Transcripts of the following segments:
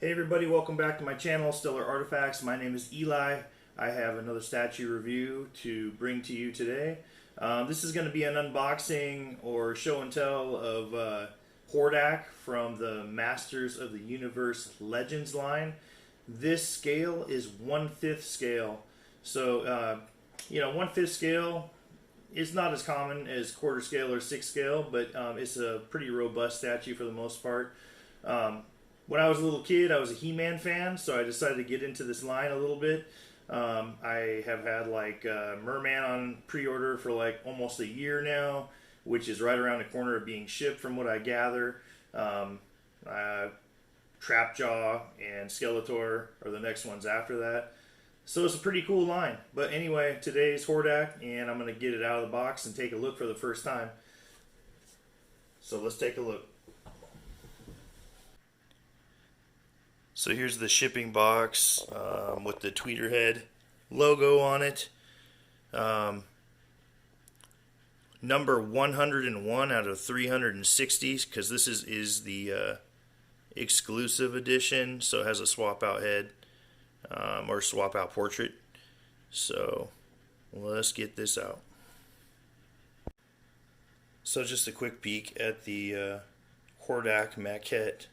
Hey everybody, welcome back to my channel, Stellar Artifacts. My name is Eli. I have another statue review to bring to you today. This is going to be an unboxing or show and tell of Hordak from the Masters of the Universe Legends line. This scale is 1/5 scale. So, 1/5 scale is not as common as quarter scale or 6 scale, but it's a pretty robust statue for the most part. When I was a little kid, I was a He-Man fan, so I decided to get into this line a little bit. I have had Merman on pre-order for like almost a year now, which is right around the corner of being shipped from what I gather. Trapjaw and Skeletor are the next ones after that. So it's a pretty cool line. But anyway, today's Hordak, and I'm going to get it out of the box and take a look for the first time. So let's take a look. So here's the shipping box with the Tweeterhead logo on it. Number 101 out of 360, because this is the exclusive edition, so it has a swap out head or swap out portrait. So let's get this out. So just a quick peek at the Hordak Maquette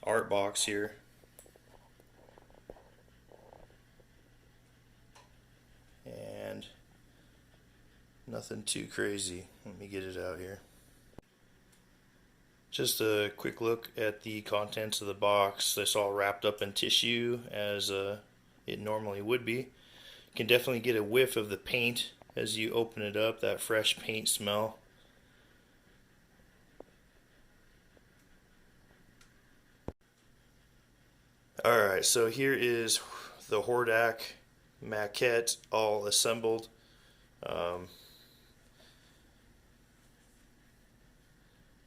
art box here. And nothing too crazy. Let me get it out here. Just a quick look at the contents of the box. This all wrapped up in tissue as it normally would be. You can definitely get a whiff of the paint as you open it up, that fresh paint smell. Alright, so here is the Hordak Maquette all assembled.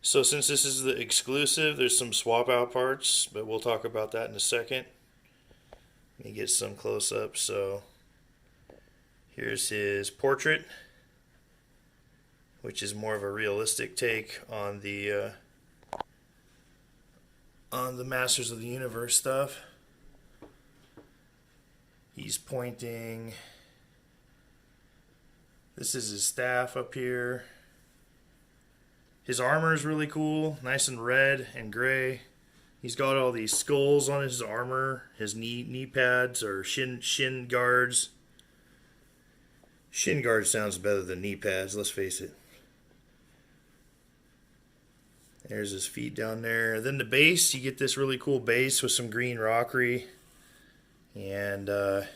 So since this is the exclusive, there's some swap out parts, but we'll talk about that in a second. Let me get some close up. So here's his portrait, which is more of a realistic take on the Masters of the Universe stuff. He's pointing. This is his staff up here. His armor is really cool, nice and red and gray. He's got all these skulls on his armor. His knee pads or shin guards. Shin guard sounds better than knee pads, let's face it. There's his feet down there. Then the base, you get this really cool base with some green rockery. And that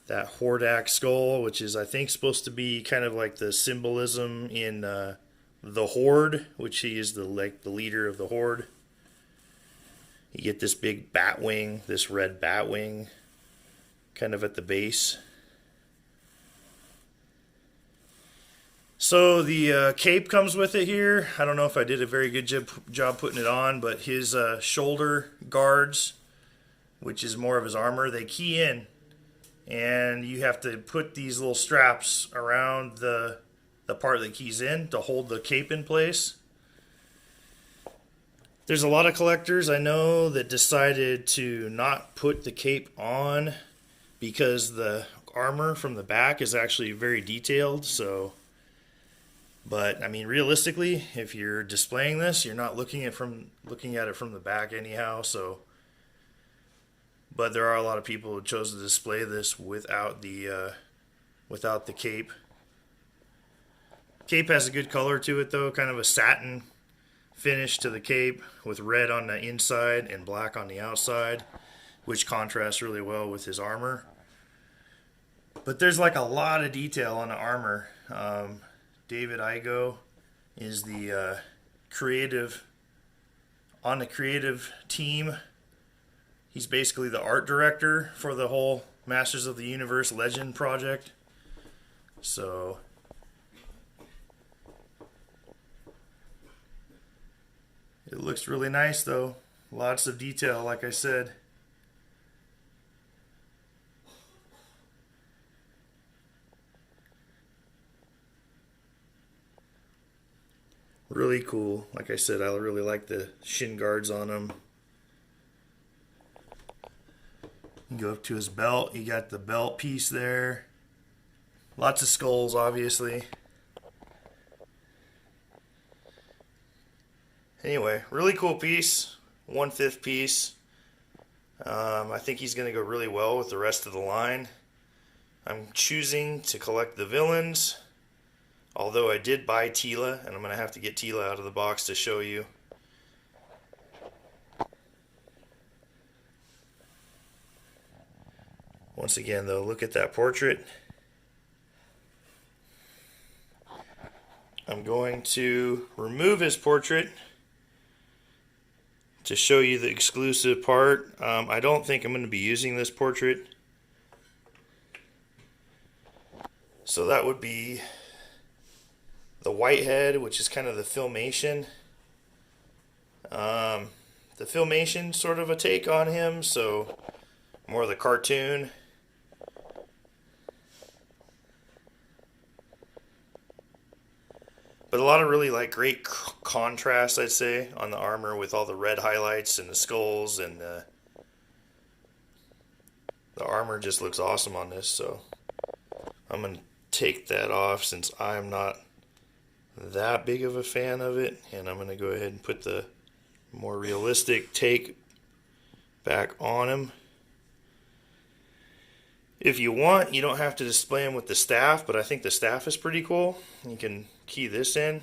Hordak skull, which is I think supposed to be kind of like the symbolism in the Horde, which he is the leader of the Horde. You get this big bat wing, this red bat wing, kind of at the base. So the cape comes with it here. I don't know if I did a very good job putting it on, but his shoulder guards, which is more of his armor, they key in. And you have to put these little straps around the part that keys in to hold the cape in place. There's a lot of collectors I know that decided to not put the cape on because the armor from the back is actually very detailed. But I mean, realistically, if you're displaying this, you're not looking at it from the back anyhow. But there are a lot of people who chose to display this without the cape. Cape has a good color to it though, kind of a satin finish to the cape with red on the inside and black on the outside, which contrasts really well with his armor. But there's like a lot of detail on the armor. David Igo is the creative team. He's basically the art director for the whole Masters of the Universe Legend project. So it looks really nice though. Lots of detail, like I said. Really cool. Like I said, I really like the shin guards on him. You go up to his belt, you got the belt piece there. Lots of skulls, obviously. Anyway, really cool piece. 1/5 piece. I think he's going to go really well with the rest of the line. I'm choosing to collect the villains, although I did buy Tila, and I'm going to have to get Tila out of the box to show you. Once again, though, look at that portrait. I'm going to remove his portrait to show you the exclusive part. I don't think I'm going to be using this portrait. So that would be the Whitehead, which is kind of the Filmation. The Filmation sort of a take on him, so more of the cartoon. But a lot of really like great contrast, I'd say, on the armor with all the red highlights and the skulls, and the armor just looks awesome on this. So I'm going to take that off since I'm not that big of a fan of it, and I'm going to go ahead and put the more realistic take back on him. If you want, you don't have to display him with the staff, but I think the staff is pretty cool. You can key this in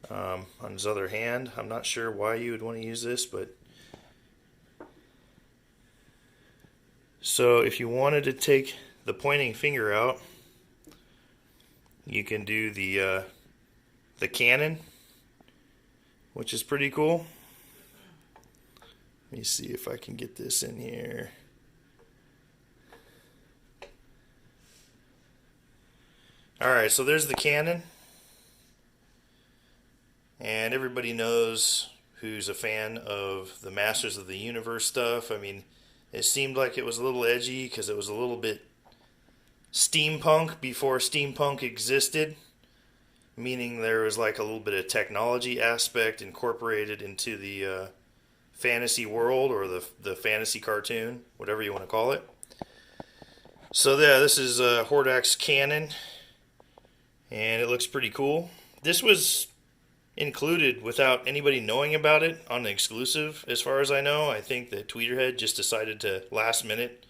on his other hand. I'm not sure why you would want to use this, but so if you wanted to take the pointing finger out, you can do the cannon, which is pretty cool. Let me see if I can get this in here. Alright, so there's the cannon. And everybody knows who's a fan of the Masters of the Universe stuff. I mean, it seemed like it was a little edgy because it was a little bit steampunk before steampunk existed. Meaning there was like a little bit of technology aspect incorporated into the fantasy world, or the fantasy cartoon, whatever you want to call it. So yeah, this is Hordak's cannon, and it looks pretty cool. This was included without anybody knowing about it on the exclusive, as far as I know. I think that Tweeterhead just decided to last minute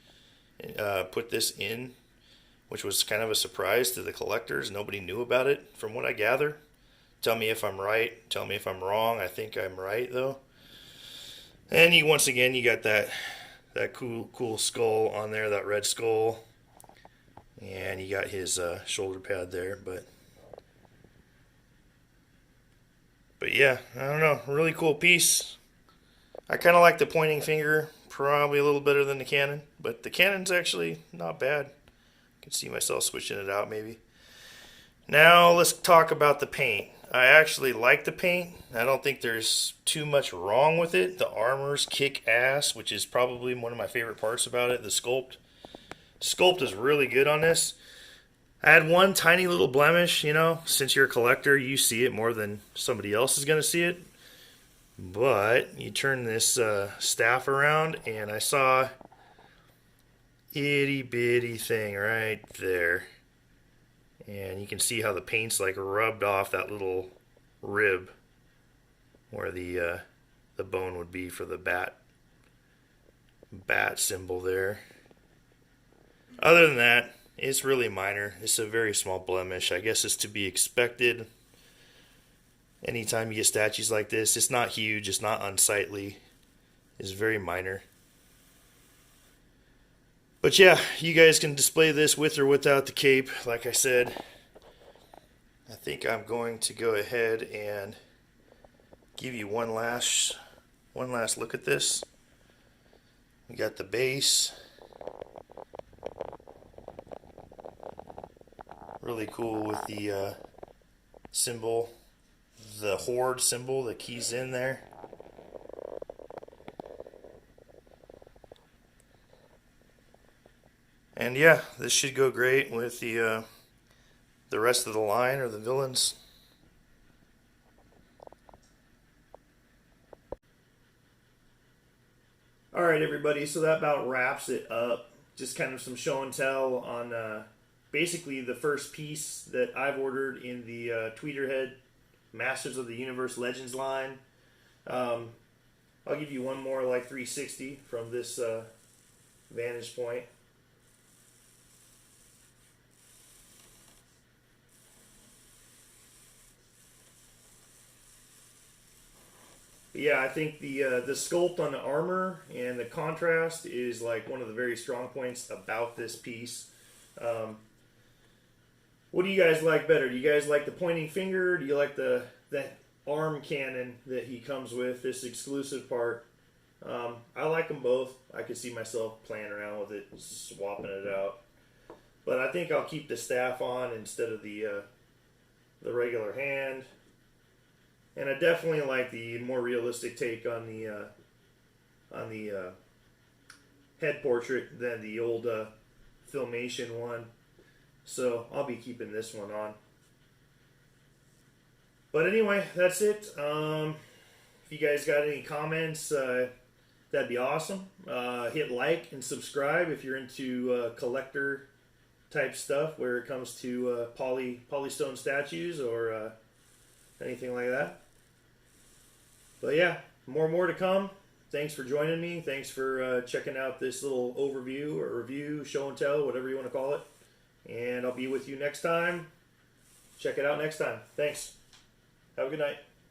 put this in, which was kind of a surprise to the collectors. Nobody knew about it, from what I gather. Tell me if I'm right. Tell me if I'm wrong. I think I'm right, though. And once again, you got that cool skull on there, that red skull. And you got his shoulder pad there. But yeah, I don't know. Really cool piece. I kind of like the pointing finger. Probably a little better than the cannon. But the cannon's actually not bad. I can see myself switching it out maybe. Now let's talk about the paint. I actually like the paint. I don't think there's too much wrong with it. The armors kick ass, which is probably one of my favorite parts about it. The sculpt. Sculpt is really good on this. I had one tiny little blemish, you know. Since you're a collector, you see it more than somebody else is going to see it. But you turn this staff around, and I saw itty bitty thing right there, and you can see how the paint's like rubbed off that little rib where the bone would be for the bat symbol there. Other than that, it's really minor. It's a very small blemish. I guess it's to be expected anytime you get statues like this. It's not huge, it's not unsightly, it's very minor. But yeah, you guys can display this with or without the cape, like I said. I think I'm going to go ahead and give you one last look at this. We got the base. Really cool with the symbol, the Horde symbol, the keys in there. And yeah, this should go great with the rest of the line, or the villains. All right, everybody. So that about wraps it up. Just kind of some show and tell on basically the first piece that I've ordered in the Tweeterhead Masters of the Universe Legends line. I'll give you one more like 360 from this vantage point. Yeah, I think the sculpt on the armor and the contrast is like one of the very strong points about this piece. What do you guys like better? Do you guys like the pointing finger? Do you like the arm cannon that he comes with, this exclusive part? I like them both. I could see myself playing around with it, swapping it out. But I think I'll keep the staff on instead of the regular hand. And I definitely like the more realistic take on the head portrait than the old Filmation one. So I'll be keeping this one on. But anyway, that's it. If you guys got any comments, that'd be awesome. Hit like and subscribe if you're into collector type stuff where it comes to polystone statues or anything like that. But yeah, more to come. Thanks for joining me. Thanks for checking out this little overview or review, show and tell, whatever you want to call it. And I'll be with you next time. Check it out next time. Thanks. Have a good night.